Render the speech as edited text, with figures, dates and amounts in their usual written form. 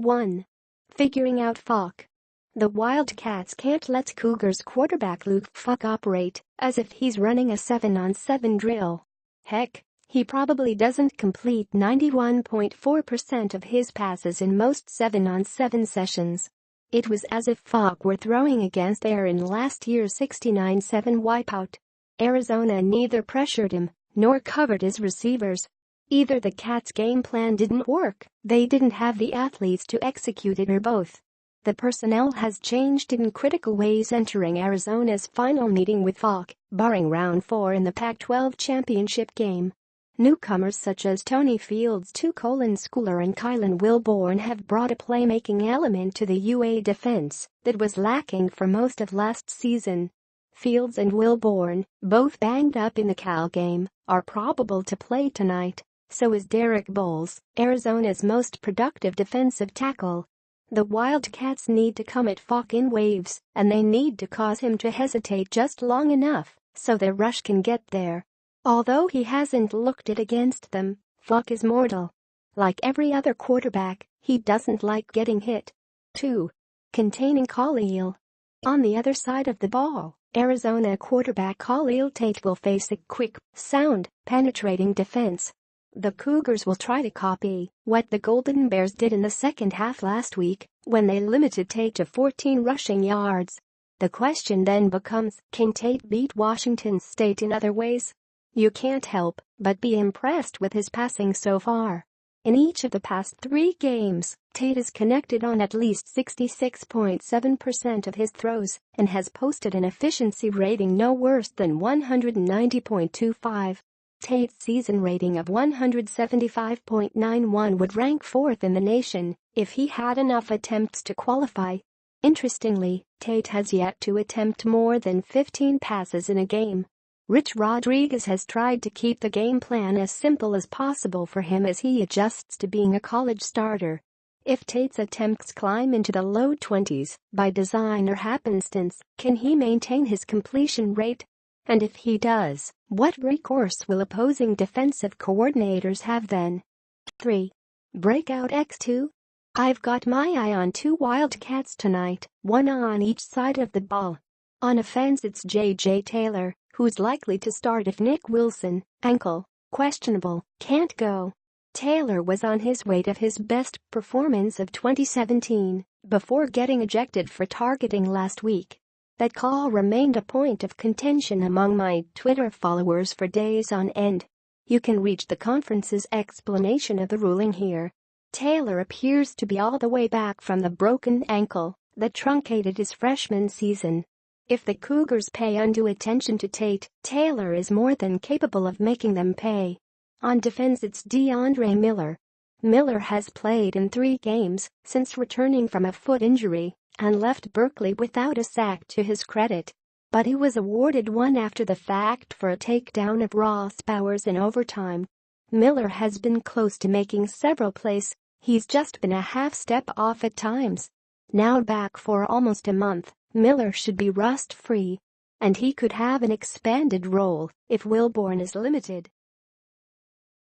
1. Figuring out Falk. The Wildcats can't let Cougars quarterback Luke Falk operate as if he's running a 7-on-7 drill. Heck, he probably doesn't complete 91.4% of his passes in most 7-on-7 sessions. It was as if Falk were throwing against air in last year's 69-7 wipeout. Arizona neither pressured him nor covered his receivers. Either the Cats' game plan didn't work, they didn't have the athletes to execute it, or both. The personnel has changed in critical ways entering Arizona's final meeting with Falk, barring round 4 in the Pac-12 championship game. Newcomers such as Tony Fields, Colin Schooler and Kylan Wilborn have brought a playmaking element to the UA defense that was lacking for most of last season. Fields and Wilborn, both banged up in the Cal game, are probable to play tonight. So is Derek Bowles, Arizona's most productive defensive tackle. The Wildcats need to come at Falk in waves, and they need to cause him to hesitate just long enough so their rush can get there. Although he hasn't looked it against them, Falk is mortal. Like every other quarterback, he doesn't like getting hit. 2. Containing Khalil. On the other side of the ball, Arizona quarterback Khalil Tate will face a quick, sound, penetrating defense. The Cougars will try to copy what the Golden Bears did in the second half last week when they limited Tate to 14 rushing yards. The question then becomes, can Tate beat Washington State in other ways? You can't help but be impressed with his passing so far. In each of the past 3 games, Tate is connected on at least 66.7% of his throws and has posted an efficiency rating no worse than 190.25. Tate's season rating of 175.91 would rank 4th in the nation if he had enough attempts to qualify. Interestingly, Tate has yet to attempt more than 15 passes in a game. Rich Rodriguez has tried to keep the game plan as simple as possible for him as he adjusts to being a college starter. If Tate's attempts climb into the low 20s by design or happenstance, can he maintain his completion rate? And if he does, what recourse will opposing defensive coordinators have then? 3. Breakout X2. I've got my eye on 2 Wildcats tonight, one on each side of the ball. On offense, it's J.J. Taylor, who's likely to start if Nick Wilson, ankle, questionable, can't go. Taylor was on his way to his best performance of 2017 before getting ejected for targeting last week. That call remained a point of contention among my Twitter followers for days on end. You can reach the conference's explanation of the ruling here. Taylor appears to be all the way back from the broken ankle that truncated his freshman season. If the Cougars pay undue attention to Tate, Taylor is more than capable of making them pay. On defense, it's DeAndre Miller. Miller has played in 3 games since returning from a foot injury and left Berkeley without a sack to his credit. But he was awarded one after the fact for a takedown of Ross Bowers in overtime. Miller has been close to making several plays, he's just been a half step off at times. Now back for almost a month, Miller should be rust-free. And he could have an expanded role if Wilborn is limited.